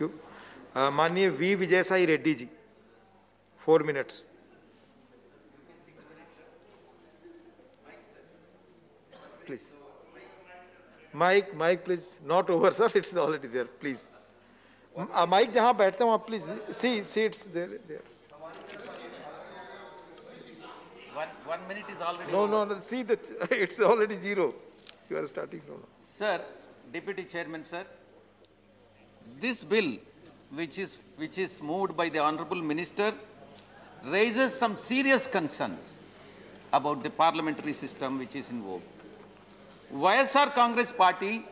माननीय V Vijay Sai Reddy ji 4 minutes. Please. Mic, please. Not over, sir. It's already there. Please. Mic जहाँ बैठते हैं वहाँ please. See, it's there. One minute is already. No. See that it's already 0. You are starting from now. Sir, Deputy Chairman, sir, this bill, which is moved by the Honorable Minister, raises some serious concerns about the parliamentary system which is in vogue. YSR Congress Party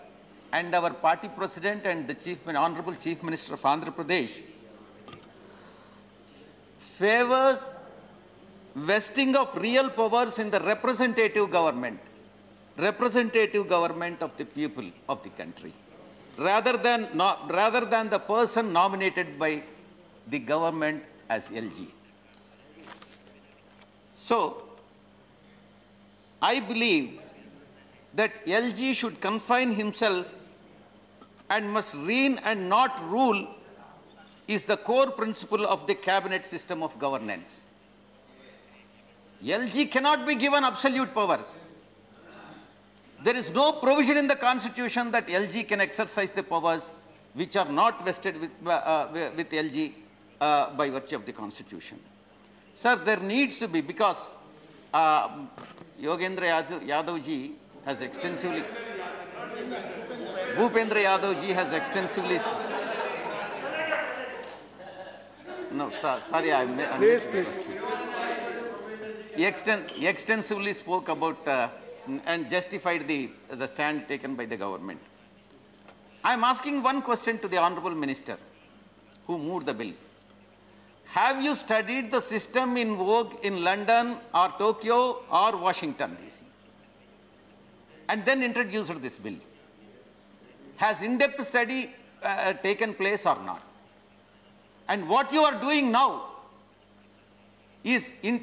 and our party president and the Honorable Chief Minister of Andhra Pradesh favors vesting of real powers in the representative government of the people of the country, rather than the person nominated by the government as LG. So, I believe that LG should confine himself and must reign and not rule is the core principle of the cabinet system of governance. LG cannot be given absolute powers. There is no provision in the Constitution that LG can exercise the powers which are not vested with LG by virtue of the Constitution. Sir, there needs to be, because Yogendra Yadav ji has extensively, Bhupendra Yadav ji has extensively, no, sorry, I missed it. He extensively spoke about and justified the stand taken by the government. I am asking one question to the Honorable Minister who moved the bill. Have you studied the system in vogue in London or Tokyo or Washington DC? And then introduced this bill. Has in-depth study taken place or not? And what you are doing now is in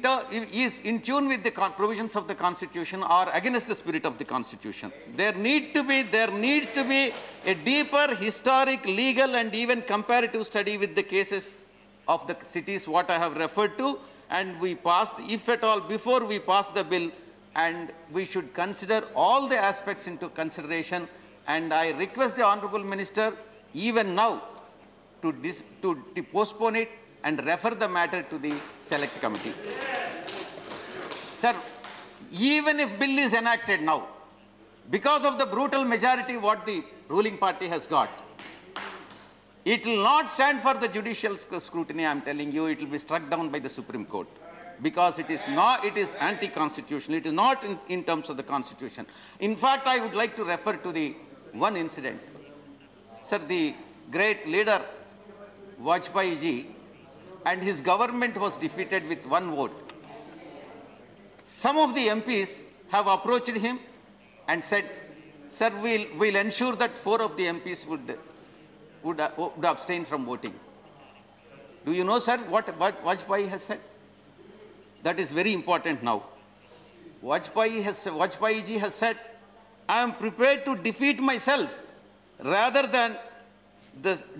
tune with the provisions of the Constitution or against the spirit of the Constitution. There needs to be a deeper historic, legal and even comparative study with the cases of the cities what I have referred to, and we passed, if at all, before we pass the bill, and we should consider all the aspects into consideration. And I request the Honorable Minister even now to postpone it and refer the matter to the select committee. Sir, even if bill is enacted now, because of the brutal majority what the ruling party has got, it will not stand for the judicial scrutiny. I am telling you, it will be struck down by the Supreme Court, because it is anti-constitutional. It is not in terms of the Constitution. In fact, I would like to refer to the one incident. Sir, the great leader Vajpayee ji and his government was defeated with 1 vote. Some of the MPs have approached him and said, sir, we'll ensure that 4 of the MPs would abstain from voting. Do you know, sir, what Vajpayee has said? That is very important now. Vajpayee ji has said, I am prepared to defeat myself rather than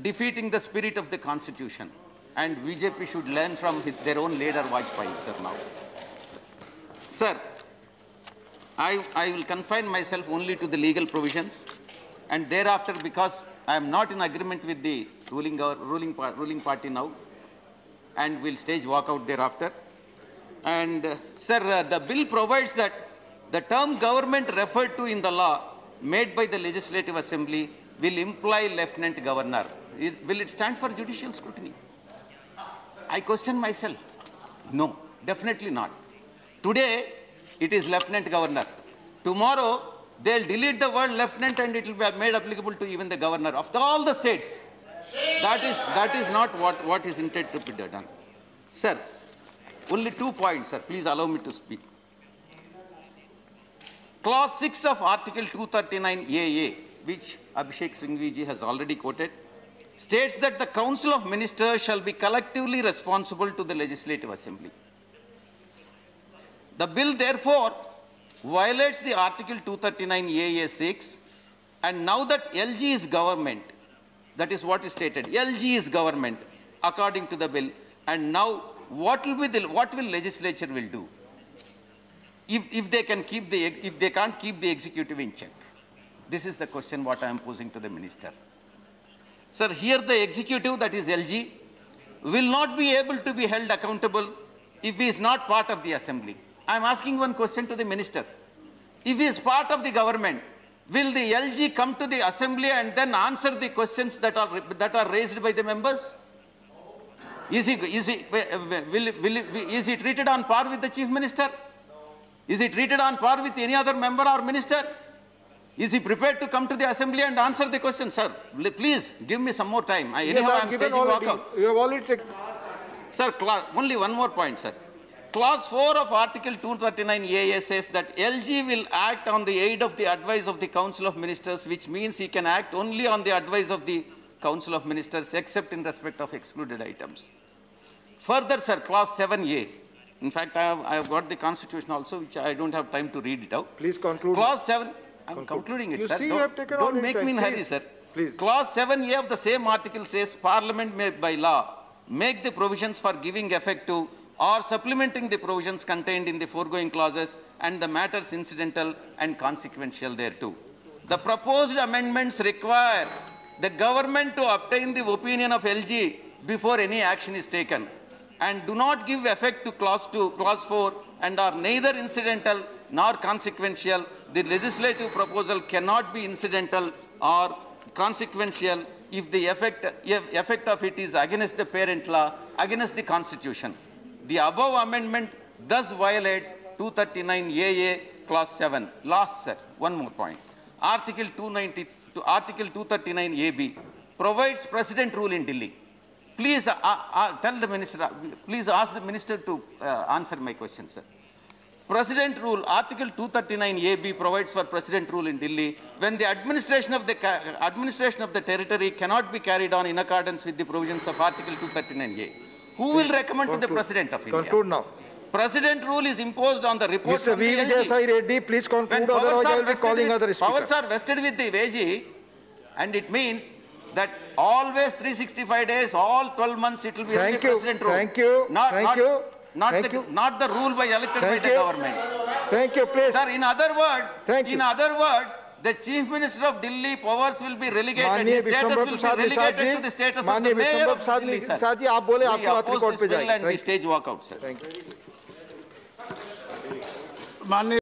defeating the spirit of the Constitution. And BJP should learn from their own leader Vajpayee, sir, now. Sir, I will confine myself only to the legal provisions, and thereafter, because I am not in agreement with the ruling party now, and will stage walk out thereafter. And sir, the bill provides that the term government referred to in the law made by the Legislative Assembly will imply Lieutenant Governor. Will it stand for judicial scrutiny? I question myself. No, definitely not. Today, it is Lieutenant Governor. Tomorrow, they'll delete the word Lieutenant and it will be made applicable to even the Governor of all the states. That is not what is intended to be done. Sir, only 2 points, sir. Please allow me to speak. Clause 6 of Article 239 AA, which Abhishek Singhvi ji has already quoted, states that the Council of Ministers shall be collectively responsible to the Legislative Assembly. The bill, therefore, violates the Article 239 AA 6, and now that LG is government, That is what is stated. LG is government according to the bill. And now what will legislature will do if they can't keep the executive in check? This is the question what I am posing to the minister. Sir, here the executive, that is LG, will not be able to be held accountable if he is not part of the assembly. I am asking one question to the minister. If he is part of the government, will the LG come to the assembly and then answer the questions that are raised by the members? Is he treated on par with the chief minister? Is he treated on par with any other member or minister? Is he prepared to come to the assembly and answer the question? Sir, please give me some more time. Anyhow, I am staging walkout. You have already taken. Sir, only one more point, sir. Clause 4 of Article 239AA says that LG will act on the aid of the advice of the Council of Ministers, which means he can act only on the advice of the Council of Ministers, except in respect of excluded items. Further, sir, Clause 7A. In fact, I have got the Constitution also, which I don't have time to read it out. Please conclude. Clause 7. I'm concluding it, you sir. See, don't make me in hurry, sir. Please. Clause 7A of the same article says Parliament may, by law, make the provisions for giving effect to or supplementing the provisions contained in the foregoing clauses and the matters incidental and consequential thereto. The proposed amendments require the government to obtain the opinion of LG before any action is taken and do not give effect to Clause 4 and are neither incidental nor consequential. The legislative proposal cannot be incidental or consequential if the effect of it is against the parent law, against the Constitution. The above amendment thus violates 239AA Clause 7. Last, sir, one more point. Article 239AB provides President rule in Delhi. Please tell the minister, please ask the minister to answer my question, sir. President rule, Article 239AB provides for President rule in Delhi when the administration of the territory cannot be carried on in accordance with the provisions of Article 239A. Who will recommend to the President of India? Conclude now. President rule is imposed on the report Mr. from the V. LG. Vijay Reddy, please conclude, When otherwise I will be calling other speakers. powers are vested with the AG, and it means that always 365 days, all 12 months, it will be Thank you. President rule. Thank you. Thank you. Not the rule elected by the government. Thank you, please. Sir, in other words, the Chief Minister of Delhi powers will be relegated. His status will be relegated to the status of the Mayor of Delhi, sir. We oppose this bill and we stage walkout, sir. Thank you.